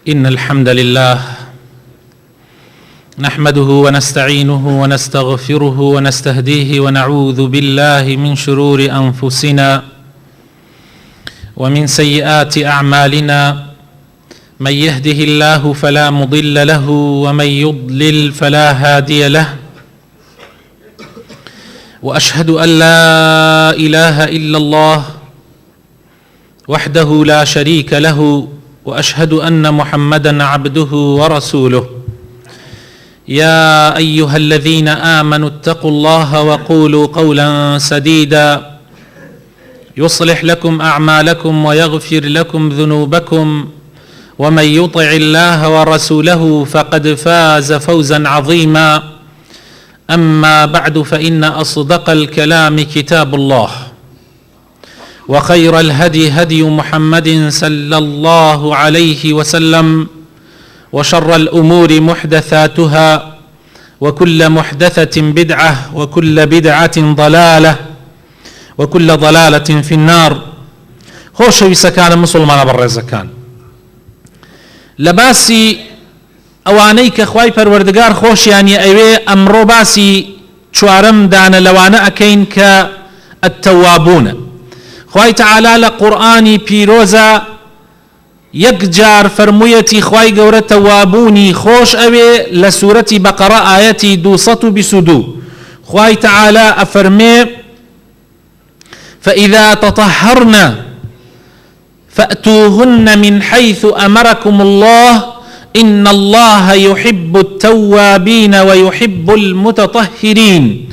إن الحمد لله نحمده ونستعينه ونستغفره ونستهديه ونعوذ بالله من شرور أنفسنا ومن سيئات أعمالنا من يهده الله فلا مضل له ومن يضلل فلا هادي له وأشهد أن لا إله إلا الله وحده لا شريك له وأشهد أن محمدا عبده ورسوله يا أيها الذين آمنوا اتقوا الله وقولوا قولا سديدا يصلح لكم أعمالكم ويغفر لكم ذنوبكم ومن يطع الله ورسوله فقد فاز فوزا عظيما أما بعد فإن أصدق الكلام كتاب الله وخير الهدي هدي محمد صلى الله عليه وسلم وشر الأمور محدثاتها وكل محدثة بدعة وكل بدعة ضلالة وكل ضلالة في النار. خۆشەویستەکانم مسلمانە بەڕێزەکان، لەباسی ئەوانەی کە خوای پەروەردگار خۆشیانی ئەوێ ئەمڕۆ باسی چوارەم دانە لەوانە ئەکەین کە التەوابونە. خوای تەعالا لە قورئانی پیرۆزە یەک جار فەرموویەتی خوای گەورە تەوابونی خۆش ئەوێ لە سوورەتی بەقەرە ئایەتی 222 خوای تەعالا ئەفەرمێ فإذا تطهرن فأتوهن من حيث أمركم الله إن الله يحب التوابين ويحب المتطهرين.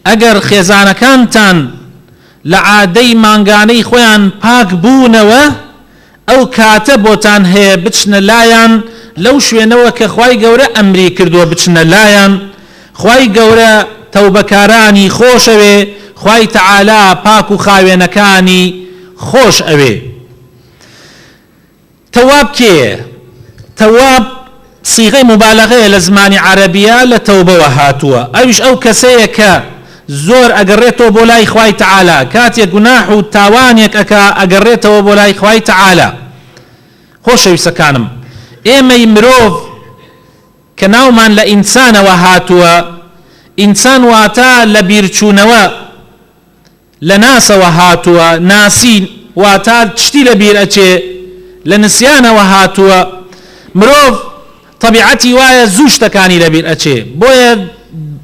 ئەگەر خێزانەکانتان لە عادەی مانگانەی خۆیان پاک بوونەوە ئەو کاتە بۆتان هەیە بچنە لایەن لەو شوێنەوە کە خوای گەورە ئەمری کردووە بچنە لایەن. خوای گەورە تەوبەکارانی خۆش ئەوێ، خوای تەعالا پاک و خاوێنەکانی خۆش ئەوێ. تەواب کێیە؟ تەواب سیغەی مبالغەیە لە زمانی عەرەبیە لە تەوبەوە هاتووە. ئەویش ئەو کەسەیە کە زۆر ئەگەڕێتەوە بۆ لای خوای تەعالا، کاتێک گوناح و تاوانێک ئەکا ئەگەڕێتەوە بۆ لای خوای تەعالا. خۆشەویستەکانم، ئێمەی مرۆڤ کە ناومان لە ئینسانەوە هاتووە، ئینسان واتە لە بیرچوونەوە لە ناسەوە هاتووە، ناسی واتە شتی لە بیر ئەچێ، لە نسیانەوە هاتووە. مرۆڤ طبیعەتی وایە زوو شتەکانی لە بیر ئەچێ، بۆیە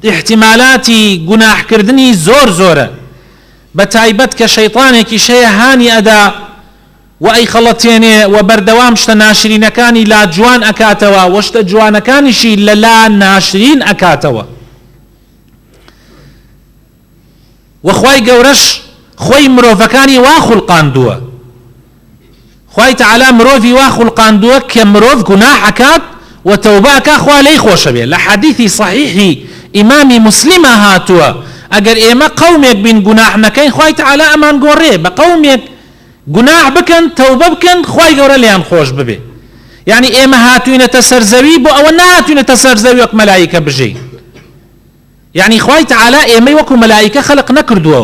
احتیمالاتی گوناحکردنی زۆر زۆرە، بە تایبەت کە شەیطانێکی شەیە هانی ئەدا و ئەی خەڵەتێنێ و بەردەوام شتە ناشرینەکانی لا جوان ئەکاتەوە و شتە جوانەکانیشی لە لا ناشرین ئەکاتەوە. وخوای گەورەش خۆی مرۆڤەکانی وا خوڵقاندووە. خوای تەعالا مرۆڤی وا خوڵقاندووە کە مرۆڤ گوناح ئەکات و تەوبە ئەکا خوا لێی خۆشە بێ. لە حەدیثی صحیحی ئیمامی موسلیمە هاتووە ئەگەر ئێمە قەومێک بین گوناح نەکەین خوای تەعالا ئەمان گۆڕێ بە قەومێک گوناح بکەن تەوبە بکەن خوای گەورە لێیان خۆش ببێ. یعنی ئێمە هاتوینەتە سەرزەوی بۆ ئەوە نهاتوینەتە سەرزەوی وەک مەلایکە بژین. یعنی خوای تەعالا ئێمەی وەکو مەلایکە خەلق نەکردووە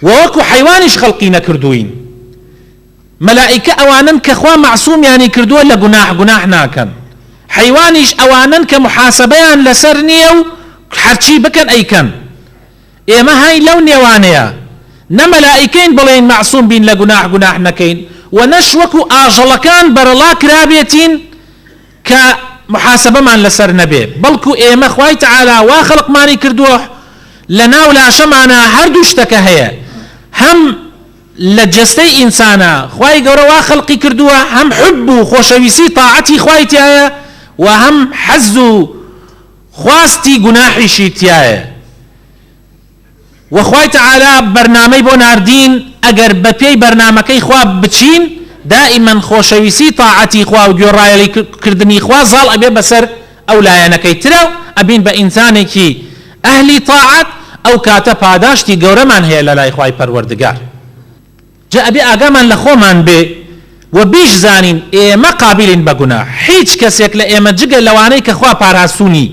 و وەکو حەیوانیش خەڵقی نەکردووین. مەلائکە ئەوانن کە خوا معسوومیانی کردووە لە گوناح ناکەن. حەیوانیش ئەوانن کە محاسبەیان لەسەر نییە و هەرچی بکەن ئەیکەن. ئێمە های لەو نێوانەیە، نە مەلائکەین بڵێن معسووم بین لە گوناح نەکەین و نەش وەکو ئاژەڵەکان بەرەڵا کرابێتین کە محاسبەمان لەسەر نەبێ، بەڵکو ئێمە خوای تەعالا وا خەڵقمانی کردووە لە ناو لاشەمانە هەردوو شتەکە هەیە. هەم لە جەستەی ئینسانە خوای گەورە وا خەڵقی کردووە، هەم حب و خۆشەویستی تاعەتی خوای تایە و هەم حەز و خواستی گوناحیشی تایە. و خوای تەعالا بەرنامەی بۆ ناردین ئەگەر بە پێی بەرنامەکەی خوا بچین دائیمەن خۆشەویستی تاعەتی خوا و گوێڕایەڵیکردنی خوا زاڵ ئەبێ بەسەر ئەو لایەنەکەی ترە ئەبین بە ئینسانێکی ئەهلی تاعەت، ئەو کاتە پاداشتی گەورەمان هەیە لە لای خوای پەروەردگار. جا ئەبێ ئاگامان لە خۆمان بێ و بیش زانین ئێمە قابلین بە گوناح. هیچ کەسێک لە ئێمە جگە لەوانەی کە خوا پاراستوونی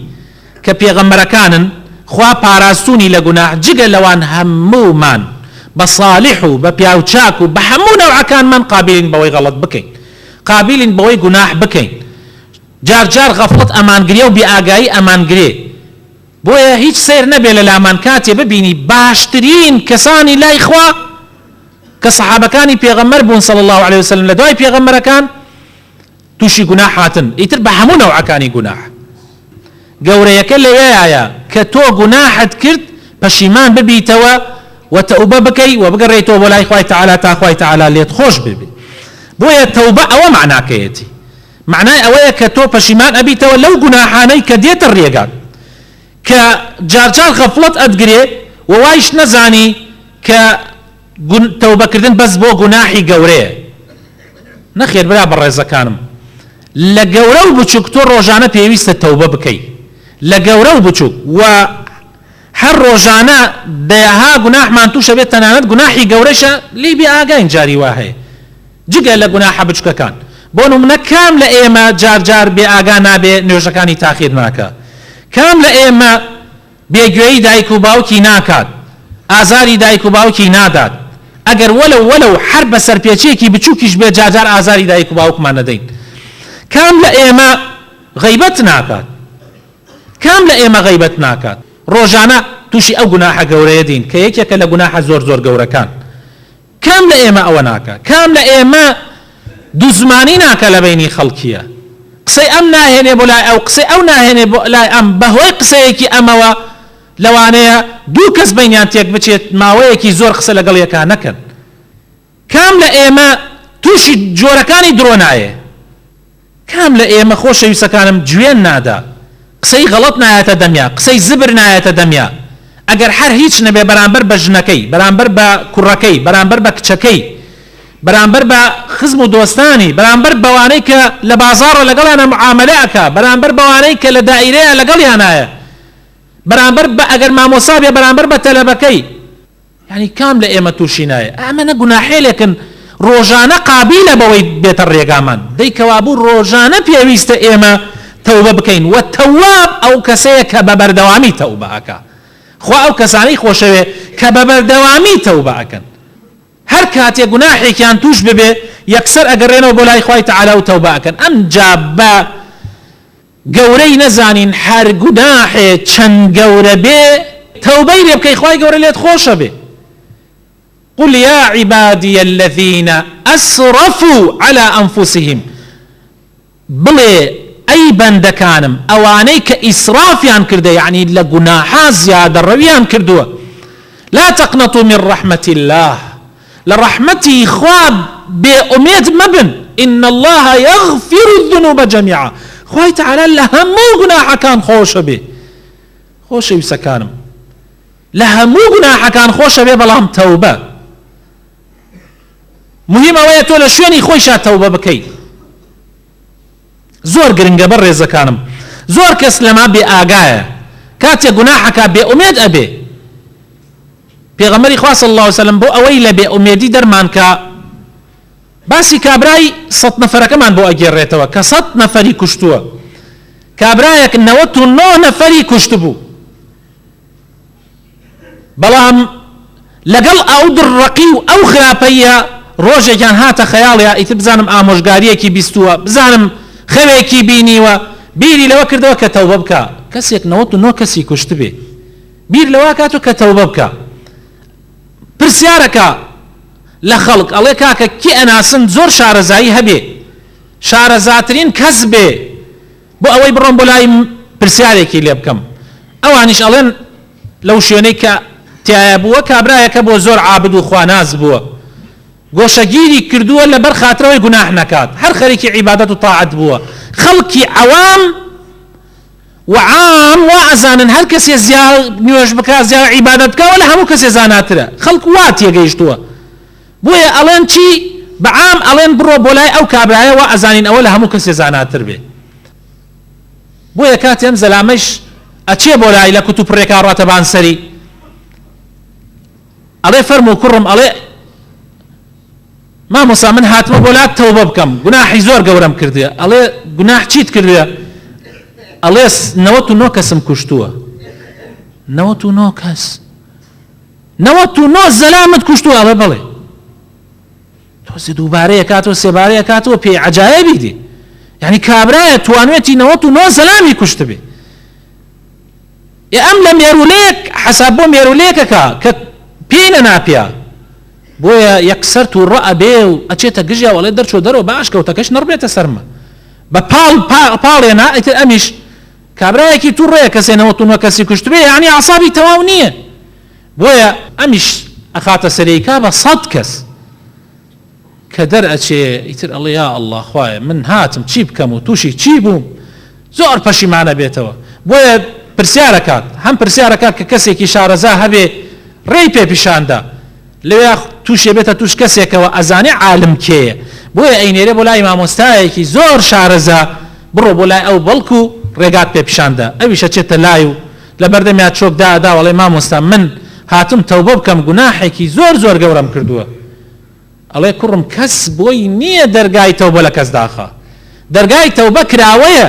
کە پێغەمبەرەکانن خوا پاراستوونی لە گوناح جگە لەوان هەموومان بە صالح و بە پیاوچاک و بە هەموو نەوعەکانمان قابلین بەوەی غەڵەت بکەین، قابلین بەوەی گوناح بکەین جار جار غەفڵەت ئەمانگرێ و بێئاگایی ئەمانگرێ بۆیە هیچ سیر نەبێ لە لامان کاتێ ببینی باشترین کەسانی لای خوا کە سەحابەکانی پێغەمبەر بوون صلی الله عليه وسلم لە دوای پێغەمبەرەکان تووشی گوناح هاتن ئیتر بە هەموو نەوعەکانی گوناح گەورەیەکە لەوەیە کە تۆ گوناحت کرد پەشیمان ببیتەوە و تەوبە بکەی و بگەڕێیتەوە بۆ لای خوای تەعالا تا خوای تەعالا لێت خۆش ببێ بۆیە تەوبە ئەوە معناکەیەتی معنای ئەوەیە کە تۆ پەشیمان ئەبیتەوە لەو گوناحانەی کە دێتە ڕێگات کە جارجار غەفڵەت ئەدگرێ و وایش نەزانی کە تەوبەکردن بەس بۆ گوناحی گەورەیە نەخێر برا بەڕێزەکانم لە گەورە و بچووک تۆ ڕۆژانە پێویستە تەوبە بکەی لە گەورە و بچووک و هەر ڕۆژانە دەیەها گوناحمان تووشە بێت تەنانەت گوناحی گەورەشە لی بێ ئاگاین جاری وا هەیە جگە لە گوناحە بچووکەکان بۆ نمونە کام لە ئێمە جارجار بێ ئاگا نابێ نوێژەکانی تاخیر ناکە کام لە ئێمە بێگوێیی دایک و باوکی ناکات ئازاری دایک و باوکی نادات ئەگەر وەلو هەر بە سەرپێچێکی بچووکیش بێ جارجار ئازاری دایک و باوکمان نەدەین کام لە ئێمە غەیبەت ناکات کام لە ئێمە غەیبەت ناکات ڕۆژانە تووشی ئەو گوناحە گەورەیە دین کە یەکێکە لە گوناحە زۆر زۆر گەورەکان کام لە ئێمە ئەوە ناکە کام لە ئێمە دوزمانی ناکە لە بینی خەڵکیە قسەی ئەم ناهێنێ بۆ لای ئەو قسەی ئەو ناهێنێ بۆ لای ئەم بەهۆی قسەیەکی ئەمەوە لەوانەیە دوو کەس بینیان تێک بچێت ماوەیەکی زۆر قسە لەگەڵ یەکا نەکەن کام لە ئێمە تووشی جۆرەکانی درۆ نایە کام لە ئێمە خۆشەویستەکانم گوێن نادا قسەی غەڵەت نایەتە دەمیا قسەی زبر نایەتە دەمیا ئەگەر هەر هیچ نەبێ بەرامبەر بە ژنەکەی بەرامبەر بە کوڕەکەی بەرامبەر بە کچەکەی بەرامبەر بە خزم و دۆستانی بەرامبەر بەوانەی کە لە بازاڕە لەگەڵیانە معاملە ئەکا بەرامبەر بەوانەی کە لە دائیرەیە لەگەڵیانایە بەرامبەر بە ئەگەر مامۆسا بێ بەرامبەر بە تەلەبەکەی یعنی کام لە ئێمە تووشی نایە ئەمەنە گوناحێلێکن ڕۆژانە قابیلە بەوەی بێتە ڕێگامان دەیکەوا بوو ڕۆژانە پێویستە ئێمە تەوبە بکەین و تەواب ئەو کەسەیە کە بە بەردەوامی تەوبە ئەکا خوا ئەو کەسانەی خۆشەوێ کە بە بەردەوامی تەوبە ئەکەن هەر کاتێک گوناحێکیان توش ببێ یەکسەر ئەگەڕێنەوە بۆ لای خوای تەعالا و تەوبە ئەکەن ئەمجا بە گەورەی نەزانین هەر گوناحێ چەند گەورە بێ تەوبەی لێ بکەی خوای گەورە لێت خۆشە بێ قل يا عبادي الذين أسرفوا على أنفسهم بڵێ ئەی بەندەکانم ئەوانەی کە ئیسرافیان کردە یعنی لە گوناحا زیادە ڕەویان کردووە لا تقنطوا من رحمة الله لرحمتي خواب بأميد مبن إن الله يغفر الذنوب جميعا خوای تعالى لهمو گناح كان خوش به خوش يسكانم لهمو گناح كان خوش به بلام توبة مهمة ويا تولى شويني خوشا توبة بكي زور گرنگە بەر ڕێزەکانم زۆر کەس لەما بێ ئاگایە کاتێک گوناحەکە بێ ئومێد ئەبێ پێغەمبەری خوا صلی الله علیه وسلم بۆ ئەوەی لە بێ ئومێدی دەرمان کە باسی کابرای 100 نەفەرەکەمان بۆ ئەگێڕێتەوە کە 100 نەفەری کوشتووە کابرایەک 99 نەفەری کوشت بوو بەڵام لەگەڵ ئەو دڕەقی و ئەو خراپەیە ڕۆژێکیان هاتە خەیاڵیا ئیتر بزانم ئامۆژگاریەکی بیستووە بزانم خەوێکی بینیوە بیری لەوە کردەوە کە تەوبە بکە کەسێک 99 کەسی کوشت بێ بیر لەوە کاتۆ کە تەوبە بکە پرسیارەکە لە خەڵک ئەڵێ کاکە کی ئەناسن زۆر شارەزایی هەبێ شارەزاترین کەس بێ بۆ ئەوەی بڕۆم بۆ لای پرسیارێکی لێ بکەم ئەوانیش ئەڵێن لەو شوێنەی کە تایە بووە کابرایەکە بۆ زۆر عابد و خواناز بووە گۆشەگیری کردووە لەبەر خاترەوەی گوناح نەکات هەر خەریکی عیبادەت و تاعەت بووە خەڵکی عەوام وعام وأزانن هەر کەسێ زیاد نوێژ بکات زیاد عیبادەت بکات ولا هەموو کەسێ زاناترە خەڵک وا تێگەیشتووە بۆیە ئەڵێن چی بەعام ئەڵێن بڕۆ بۆ لای ئەو کابرایە وا ئەزانین ئەوە لە هەموو کەسێ زاناتر بێ بۆیە کاتێم زەلامەش ئەچێ بۆ لای لە کوتوب ڕێکا ڕاتەبان سەری ئەڵێ فەرموو کوڕم ئەڵێ مامۆستا من هاتمە بۆ لات تەوبە بکەم گوناحی زۆر گەورەم کردووە ئەڵێ گوناح چیت کردووە ئەڵێ 99 کەسم کوشتووە 99 کەس 99 زەلامت کوشتووە ئەڵێ بەڵێ تۆزی دووبارەیە کاتەوە سێبارەیە کاتەوە پێی عەجایبی دی یعنی کابرایە توانوێتی 99 سەلامی کوشت بێ ئەم لە مێرولەیەک حەساب بۆ مێرولەیەکەکە کە پێی نەناپیا بۆیە یەکسەر تووڕە ئەبێ و ئەچێتە گژیا وەڵێ دەرچۆ دەرەوە باش کەوتەکەش نەڕبێتە سەرمە بە پاڵێنا ئیتر ئەمیش کابرایەکی تووڕەیە کەسێ 99 کەسی کوشت بێ یعنی عەسابی تەواو نییە بۆیە ئەمیش ئەخاتە سەرەیکا بە 100 کەس کە دەرئەچێ ئیتر ئەڵێ یا ئەڵڵا خوایە من هاتم چی بکەم و تووشی چی بووم زۆر پەشیمانە بێتەوە بۆیە پرسیارەکات هەم پرسیارەکات کە کەسێکی شارەزا هەبێ ڕێی پێ پیشاندا لەوێ تووشێ بێتە تووش کەسێکەوە ئەزانێ عالم کێیە بۆیە ئەینێرێ بۆ لای مامۆستایەکی زۆر شارەزا بڕۆ بۆ لای ئەو بەڵکو ڕێگات پێ پیشاندا ئەویشە چێتە لای و لە بەردەمیات چۆکدادا وەڵێ مامۆستا من هاتم تەوبە بکەم گوناحێکی زۆر زۆر گەورەم کردووە ئەڵێ کوڕم کەس بۆی نییە دەرگای تەوبە لە کەس داخە دەرگای تەوبە کراوەیە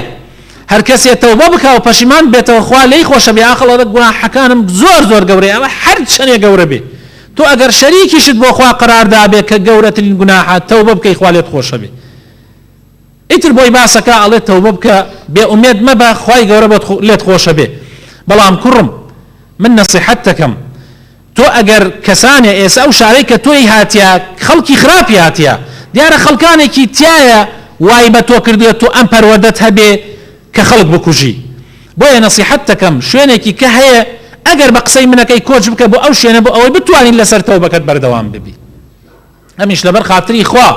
هەر کەسێ تەوبە بکە و پەشیمان بێتەوە خوا لێی خۆشە بێ ئاخەڵ گوناحەکانم زۆر زۆر گەورەیە ئەمە هەر چەندێ گەورە بێ تۆ ئەگەر شەریکیشت بۆ خوا قەراردا بێ کە گەورەترین گوناحە تەوبە بکەی خوا لێت خۆشە بێ ئیتر بۆی باسەکە ئەڵێ تەوبە بکە بێ ئومێد مەبە خوای گەورە لێت خۆشە بێ بەڵام کوڕم من نەسیحەت دەکەم تۆ ئەگەر کەسانێ ئێستا ئەو شارەی کە تۆی هاتیە خەڵکی خراپی هاتیە دیارە خەڵکانێکی تایە وای بە تۆ کردووە تۆ ئەم پەروەردەت هەبێ کە خەڵک بکوژی بۆیە نەسیحەت دەکەم شوێنێکی کە هەیە ئەگەر بە قسەی منەکەی کۆچ بکە بۆ ئەو شوێنە بۆ ئەوەی بتوانین لەسەر تەوبەکەت بەردەوام ببی ئەمیش لەبەر خاتری خوا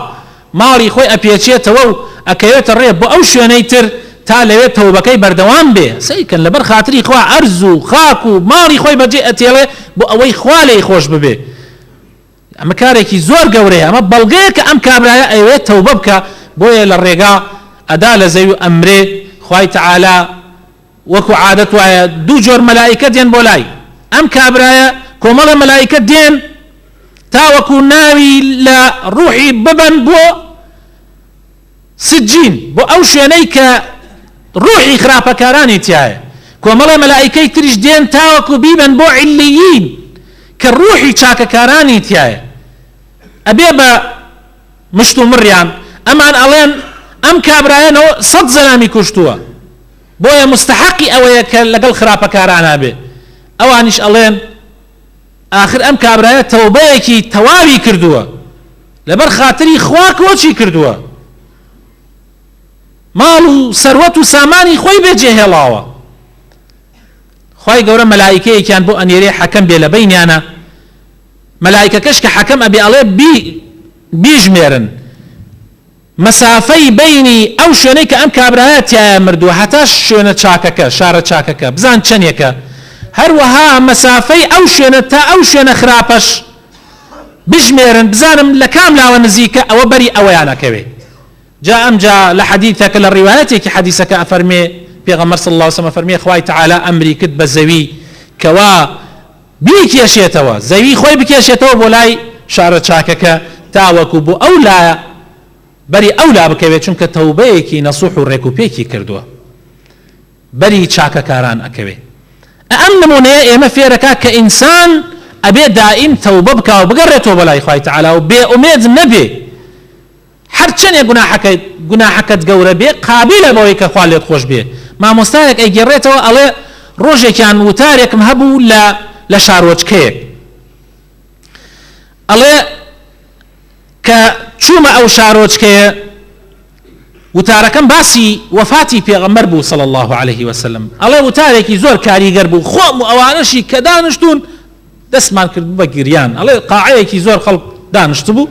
ماڵی خۆی ئەپێچێتەوە و ئەکەوێتە ڕێ بۆ ئەو شوێنەی تر تا لەوێ تەوبەکەی بەردەوام بێ سەیکەن لەبەر خاتری خوا ئەرز و خاک و ماڵی خۆی بەجێ ئەتێڵێ بۆ ئەوەی خوا لێی خۆش ببێ ئەمە کارێکی زۆر گەورەیە ئەمە بەڵگەیە کە ئەم کابرایە ئەوێت تەوبە بکە بۆیە لە ڕێگا ئەدا لە زەوی و ئەمرێ خوای تەعالا وەکو عادەت وایە دوو جۆر مەلائیکە دێن بۆ لای ئەم کابرایە کۆمەڵە مەلائیکە دێن تاوەکو ناوی لە ڕوحی ببەن بۆ سجین بۆ ئەو شوێنەی کە ڕوحی خراپەکارانی تایە کۆمەڵە مەلائیکەی تریش دێن تاوەکو بیبن بۆ علیین کە ڕوحی چاکەکارانی تایە ئەبێ بە مشت و مڕیان ئەمان ئەڵێن ئەم کابرایەنەوە 100 زەلامی کوشتووە بۆیە مستحقی ئەوەیە کە لەگەڵ خراپەکارانە بێ ئەوانیش ئەڵێن آخر ئەم کابرایە تەوبەیەکی تەواوی کردووە لەبەر خاتری خوا کۆچی کردووە ماڵ و سەروەت و سامانی خۆی بێجێهێڵاوە خوای گەورە مەلائیکەیەکیان بۆ ئەنێرێ حەکەم بێ لە بەینیانە مەلائیکەکەش کە حەکەم ئەبێ ئەڵێ بیژمێرن مەسافەی بینی ئەو شوێنەی کە ئەم کابرایە تایە مردووە هەتا شوێنە چاکەکە شارە چاکەکە بزان چەندێکە هەروەها مەسافەی ئەو شوێنە تا ئەو شوێنە خراپەش بژمێرن بزانم لە کام لاوە نزیکە ئەوە بەری ئەوەیانەکەوێ جا ئەمجا لە حەدیثەکە لە ڕیوایەتێکی حەدیثەکە ئەفەرمێ پێغەمبەر صلی الله علیه وسلم فەرمێ خوای تەعالا ئەمری کرد بە زەوی کەوا بیکێشێتەوە زەوی خۆی بکێشێتەوە بۆ لای شارە چاکەکە تاوەکو بۆ ئەو لایە بەری ئەو لا بکەوێت چونکە تەوبەیەکی نەسوح و ڕێکوپێکی کردووە بەری چاکەکاران ئەکەوێ ئەم نمونەیە ئێمە فێرەکە کە ئینسان ئەبێ دائیم تەوبە بکە و بگەڕێتەوە بە لای خوای تەعالا و بێ ئومێد نەبێ هەر چەندێک گوناحەکەت گەورە بێ قابلە بەوەی کە خوا لێت خۆش بێ مامۆستایەک ئەیگەڕێتەوە ئەڵێ ڕۆژێکیان وتارێکم هەبوو لە شارۆچکەیەک ئەڵێ کە چوومە ئەو شارۆچکەیە وتارەکەم باسی وەفاتی پێغەمبەر بوو صلی الله عليه وسلم ئەڵێ وتارێکی زۆر کاریگەر بوو خۆم و ئەوانەشی کە دانیشتون دەستمان کرد بە گریان ئەڵێ قاعەیەکی زۆر خەڵک دانیشت بوو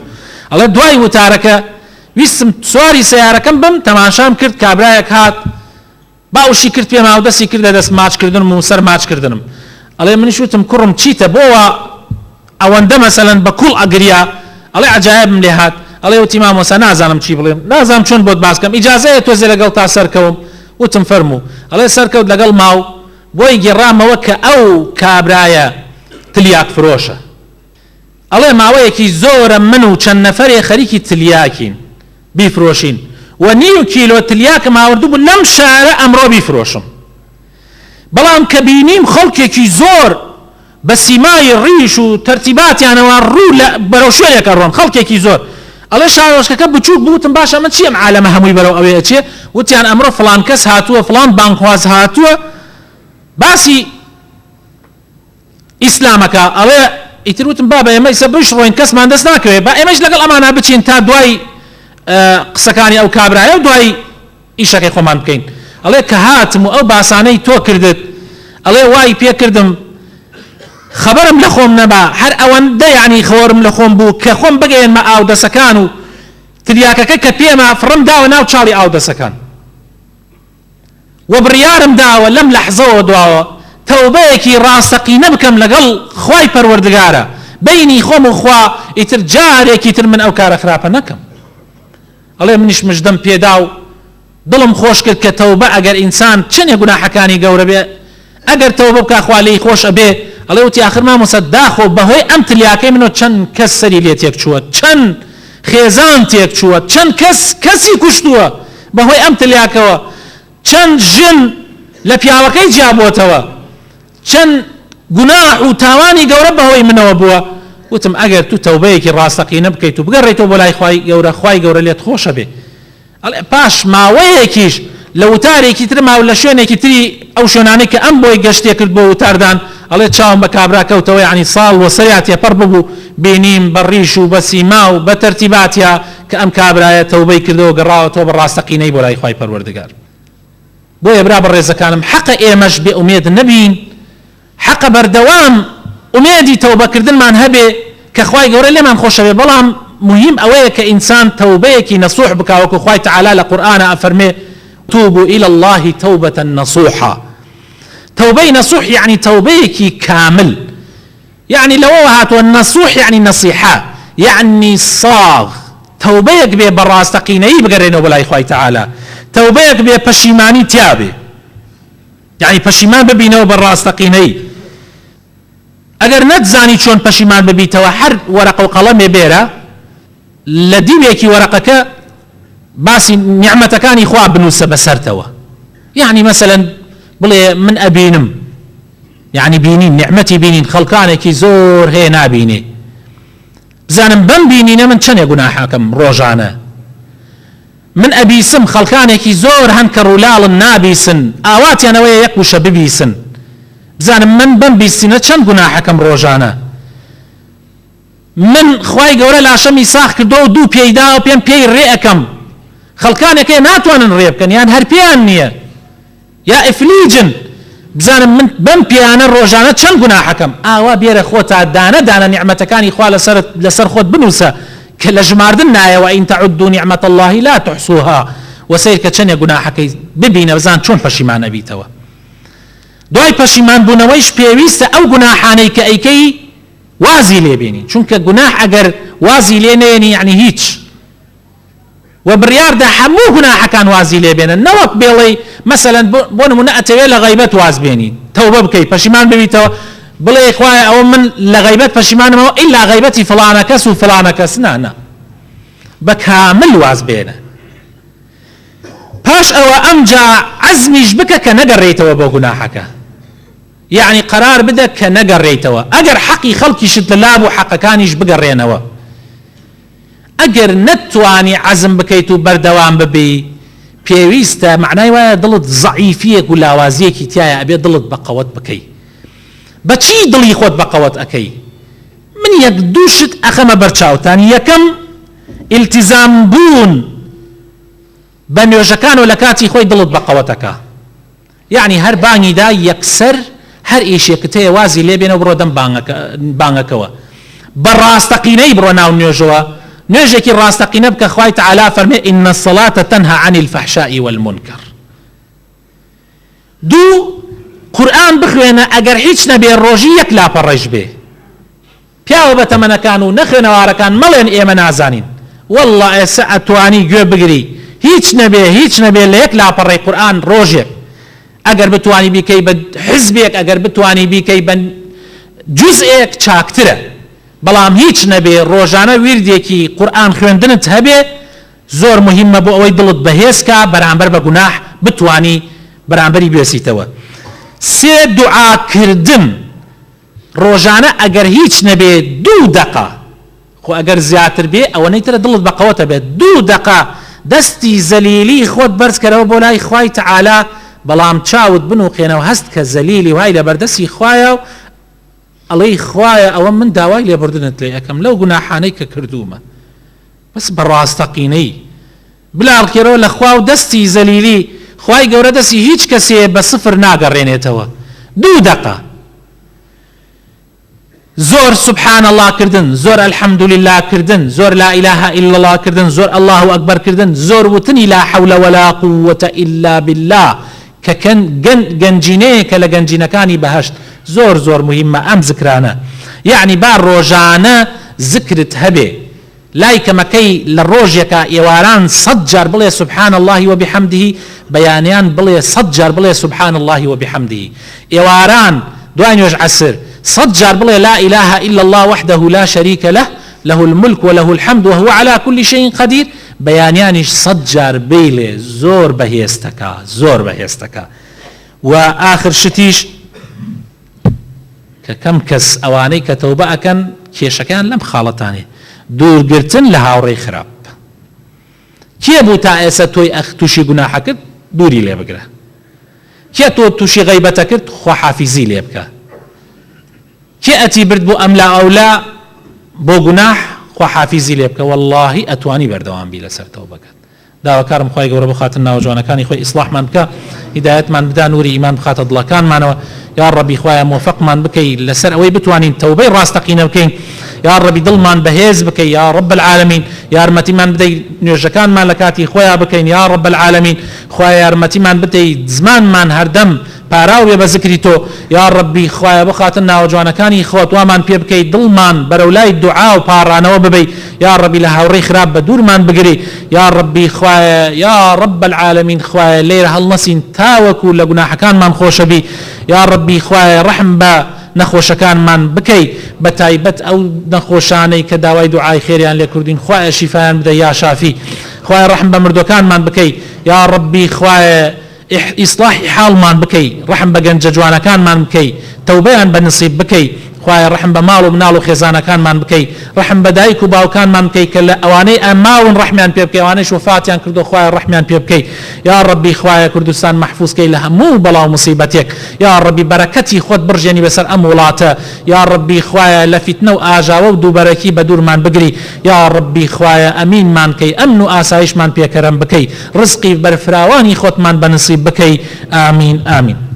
ئەڵێ دوای وتارەکە ویستم سواری سیارەکەم بم تەماشام کرد کابرایەک هات باوشی کرد پێم و دەستی کردە دەست ماچکردنم و سەر ماچکردنم ئەڵێ منیش وتم کوڕم چیتە بۆوە ئەوەندە مەسەلەن بە کوڵ ئەگریا ئەڵێ عەجایبم لێ هات ئەڵێ وتی مامۆستا نازانم چی بڵێم نازانم چۆن بۆت باس بکەم ئیجازەیە تۆزێ لەگەڵ تا سەرکەوم وتم فەرموو ئەڵێ سەرکەوت لەگەڵ ماو بۆی گێڕامەوە کە ئەو کابرایە تلیاک فرۆشە ئەڵێ ماوەیەکی زۆرە من و چەند نەفەرێ خەریکی تلیاکین بیفرۆشین و نیو کیلۆ تلیاکم هاوردوو بوو لەم شارە ئەمڕۆ بیفرۆشم بەڵام کە بینیم خەڵکێکی زۆر بە سیمای ڕیش و تەرتیباتیانەوە ڕوو بەرەو شوێنێکە ڕۆن خەڵکێکی زۆر ئەڵێ شارۆچکەکە بچووک بوتم باشە من چیم عالەمە هەمووی بەرەو ئەوەیە چێ وتیان ئەمڕۆ فڵان کەس هاتووە فڵان بانکواز هاتووە باسی ئیسلامەکە ئەڵێ ئیتر وتم بابە ئێمە ئیسە بشڕۆین کەسمان دەست ناکەوێت با ئێمەش لەگەڵ ئەمانە بچین تا دوای قسەکانی ئەو کابرایە و دوای ئیشەکەی خۆمان بکەین ئەڵێ کە هاتم و ئەو باسانەی تۆ کردت ئەڵێ وای پێ کردم خبرم لە خۆم نەبا هەر ئەوەندە یعنی خەوەرم لە خۆم بوو کە خۆم بگەێنمە ئاودەسەکان و تریاکەکە کە پێمە فڕم داوە ناو چاڵی ئاودەسەکان و بڕیارم داوە لەم لەحزەوە دواوە تەوبەیەکی ڕاستەقینە بکەم لەگەڵ خوای پەروەردگارە بینی خۆم و خوا ئیتر جارێکی تر من ئەو کارە خراپە نەکەم ئەڵێ منیش مژدەم پێدا و دڵم خۆش کرد کە تەوبە ئەگەر ئینسان چەندێک گوناحەکانی گەورە بێ ئەگەر تەوبە بکە خوا لێی خۆش ئەبێ ئەڵێ وتی آخر مامۆستا داخۆ بەهۆی ئەم تلیاکەی منەوە چەند کەس سەری لێ تێک چووە چەند خێزان تێک چووە چەند کەسی کوشتووە بەهۆی ئەم تلیاکەوە چەند ژن لە پیاوەکەی جیابۆتەوە چەند گوناح و تاوانی گەورە بەهۆی منەوە بووە وتم ئەگەر تو تەوبەیەکی ڕاستەقینە بکەیت و بگەڕێیتەوە بۆ لای خوای گەورە لێت خۆشە بێ پاش ماوەیەکیش لە وتارێکی تر ماو لە شوێنێکی تری ئەو شوێنانەی کە ئەم بۆی گەشتێ کرد بۆ وتاردان ئەڵێ چاوم بە کابرا کەوتەوە یعنی ساڵ و سەریات تێپەڕ ببوو بینیم بە ڕیش و بە سیما و بە تەرتیباتیا کە ئەم کابرایە تەوبەی کردەوە گەڕاوەتەوە بە ڕاستەقینەی بۆ لای خوای پەروەردگار بۆیە برا بەڕێزەکانم حەقە ئێمەش بێ ئومێد نەبین حەقە بەردەوام ئومێدی تەوبەکردنمان هەبێ کە خوای گەورە لێمان خۆشە بێ بەڵام مهم ئەوەیە کە ئینسان تەوبەیەکی نەسوح بکاوەکو خوای تەعالا لە قورئانە ئەفەرمێ توبوا إلى الله توبة نصوحا توبة نصوح يعني توبيكي كامل يعني لو هاتوا النصوح يعني نصيحة يعني صاغ توبيك بي براستقيني بقرينه بلا إخوة تعالى توبيك بي بشيماني تيابي يعني بشيمان ببينه براستقيني اگر نتزاني شون بشيمان ببيتوا حر ورقة وقلم بيرا لديبيكي ورقك باسی نعمەتەکانی خوا بنووسە بەسەرتەوە يعني مثلا بڵێ من ئەبینم يعني بینین نعمەتی بینین خەڵکانێکی زۆر هەیە نابینێ بزانم بەم بینینە من چەندێک گوناحەکەم ڕۆژانە من ئەبیسم خەڵکانێکی زۆر هەن کە ڕوولاڵن نابیسن ئاواتیانەوەیە یەک وشە ببیسن بزانم من بەم بیستینە چەند گوناحەکەم ڕۆژانە من خوای گەورە لاشەمی ساخ کردەوە دوو پێیدا و پێم پێی ڕێەکەم خەڵکانێکی ناتوانن ڕێ بکەن یان هەر پێیان نییە یا ئفلیجن بزانم من بەم پێیانە ڕۆژانە چەند گوناحەکەم ئاوا بێرە خۆتا دانە دانە نیعمەتەکانی خوا لەسەر خۆت بنووسە کە لە ژماردن نایەوە ئین تەعودوا نیعمەت الله لا تحصوها وەسەیر کە چەندێک گوناحەکەی ببینە بزان چۆن پەشیمان ئەبیتەوە دوای پەشیمان بوونەوەیش پێویستە ئەو گوناحانەی کە ئەیکەی وازی لێبێنی چونکە گوناح ئەگەر وازی لێ نێنی یعنی هیچ وبريار ده حمو گوناحەکان وازی لێبێنن نەوەک بێڵێ مثلا بۆ نمونە ئەتەوێت لە غەیبەت واز بێنی تەوبە بکەی پەشیمان ببیتەوە بڵێ خوایە ئەوە من لە غەیبەت پەشیمانمەوە ئیلا غەیبەتی فڵانە کەس و فڵانە کەس نانە بە کامل واز بێنە پاش ئەوە ئەمجا عەزمیش بکە کە نەگەڕێیتەوە بۆ گوناحەکە يعني قرار بدە کە نەگەڕێیتەوە ئەگەر حەقی خەڵکیشت لەلاب و حەقەکانیش بگەڕێنەوە ئەگەر نەتوانی عەزم بکەیت و بەردەوام ببی پێویستە معنای وایە دڵت زەعیفیەک و لاوازیەکی تایە ئەبێ دڵت بەقەوەت بکەی بەچی دڵی خۆت بەقەوەت ئەکەی من یەک دوو شت ئەخەمە بەرچاوتان یەکەم ئیلتیزام بوون بە نوێژەکان و لە کاتی خۆی دڵت بەقەوەتەکە یعنی هەر بانگیدا یەکسەر هەر ئیشێکت هەیە وازی لێبێنە بڕۆ دەم بانگەکەوە بەڕاستەقینەی بڕۆ ناو نوێژەوە نوێژێکی ڕاستەقینە بکە خوای تەعالا فەرمێ ئین الصەلاة تەنها عن الفەحشاء والمنکەر دوو قورئان بخوێنە ئەگەر هیچ نەبێ ڕۆژی یەک لاپەڕێژ بێ پیاوە بە تەمەنەکان و نەخوێنەوارەکان مەڵێن ئێمە نازانین والله ئێستا ئەتوانی گوێ بگری هیچ نەبێ لە یەک لاپەڕێ قورئان ڕۆژێک ئەگەر بتوانی بیکەی بە حزبێک ئەگەر بتوانی بیکەی بە جوزئێک چاکترە بەڵام هیچ نەبێ ڕۆژانە ویردێکی قورئان خوێندنت هەبێ زۆر مهمە بۆ ئەوەی دڵت بەهێزکە بەرامبەر بە گوناح بتوانی بەرامبەری بێسیتەوە سێ دوعاکردن ڕۆژانە ئەگەر هیچ نەبێ 2 دقە خۆ ئەگەر زیاتر بێ ئەوەنەی ترە دڵت بەقەوەتە بێت 2 دقە دەستی زەلیلی خۆت بەرز کەرەوە بۆ لای خوای تەعالا بەڵام چاوت بنووقێنەوە هەست کە زەلیلی وای لە بەردەستی خوایە و ئەڵێی خوایە ئەوە من داوای لێبوردنت لێ ئەەکەم لەو گوناحانەی کە کردومە بەس بەڕاستەقینەی بلاڵکێرەوە لە خوا و دەستی زەلیلی خوای گەورە دەستی هیچ کەسێ بە سفر ناگەڕێنێتەوە 2 دقە زۆر سبحان الله کردن زۆر الحەمدولله کردن زۆر لا إله إلا الله کردن زۆر الله أكبر کردن زۆر وتنی لا حول ولا قوة إلا بالله کە گەنجینەیەکە لە گەنجینەکانی بەهەشت زۆر مهمە ئەم زکرانە یعنی با ڕۆژانە زکرت هەبێ لای کەمەکەی لە ڕۆژێکە ئێواران 100 جار بڵێ سبحان الله وبحمده بەیانیان بڵێ 100 جار بڵێ سبحان الله وبحمده ئێواران دوای نوێژ عەسر 100 جار بڵێ لا إله إلا الله وحده لا شريك له الملك وله الحمد وهو على كل شيء قدير بەیانیانیش 100 جار بێلێ زۆر بەهێزتەکە و آخر شتیش کە کەم کەس ئەوانەی کە تەوبە ئەکەن کێشەکان لەم خاڵەتانێ دوورگرتن لە هاوڕێی خراپ کێ بوو تا ئێستا تۆی تووشی گوناحە کرد دووری لێ بگرە کێ تۆ تووشی غەیبەتە کرد خواحافیزی لێ بکە کێ ئەتی برد بۆ ئەملا ئەولا بۆ گوناح خواحافیزی لێ بکە واللهی ئەتوانی بەردەوام بی لەسەر تەوبەکەت داواکارم خوای گەورە بخاتن ناو جوانەکانی خۆی ئیسلاحمان بکە هیدایەتمان بدا نوری ئیمان بخاتە دڵەکانمانەوە یا ربی خوایە موفقمان بکەی لەسەر ئەوەی بتوانین تەوبەی ڕاستەقینە بکەین یا ربی دڵمان بەهێز بکەی یا رب العالمین یارمەتیمان بدەی نوێژەکانمان لە کاتی خۆیان بکەین یا رب العالمین خوایە یارمەتیمان بدەی زمانمان هەردەم پاراوێ بە زکری تۆ یا ربی خوایە بخاتن ناو جوانەکانی خۆت وامان پێ بکەی دڵمان بەرەولای دوعا و پاڕانەوە ببەی یا ربی لە هاوڕێی خراپ بە دوورمان بگری یا ربی خوایە یا رب العالمین خوایە لێرە هەڵنەسین تاوەکو لە گوناحەکانمان خۆشەبی یا ربی خوایە ڕەحم بە نەخۆشەکانمان بکەی بە تایبەت ئەو نەخۆشانەی کە داوای دوعای خێریان لێ کردین خوایە شیفایان بدە یا شافی خوایە ڕەحم بە مردوەکانمان بکەی یا ربی خوایە ئیصلاحی حاڵمان بکەی ڕەحم بە گەنجە جوانەکانمان بکەی تەوبەیان بە نسیب بکەی خوایە ڕەحم بە ماڵ و مناڵ و خێزانەکانمان بکەی ڕەحم بە دایک و باوکانمان بکەی کە لە ئەوانەی ئەماون ڕەحمیان پێ بکەی ئەوانەیش وفاتیان کردو خوایە ڕەحمیان پێ بکەی یا ربی خوایە کوردستان محفوظکەی لە هەموو بەڵاو مصیبەتێک یا ربی بەرەکەتی خۆت بڕژێنی بەسەر ئەم وڵاتە یا ربی خوایە لە فیتنە و ئاژاوە و دووبەرەکی بە دوورمان بگری یا ربی خوایە ئەمینمان کەی ئەمن و ئاسایشمان پێکەرەم بکەی ڕزقی بەرفراوانی خۆتمان بە نسیب بکەی ئامین ئامین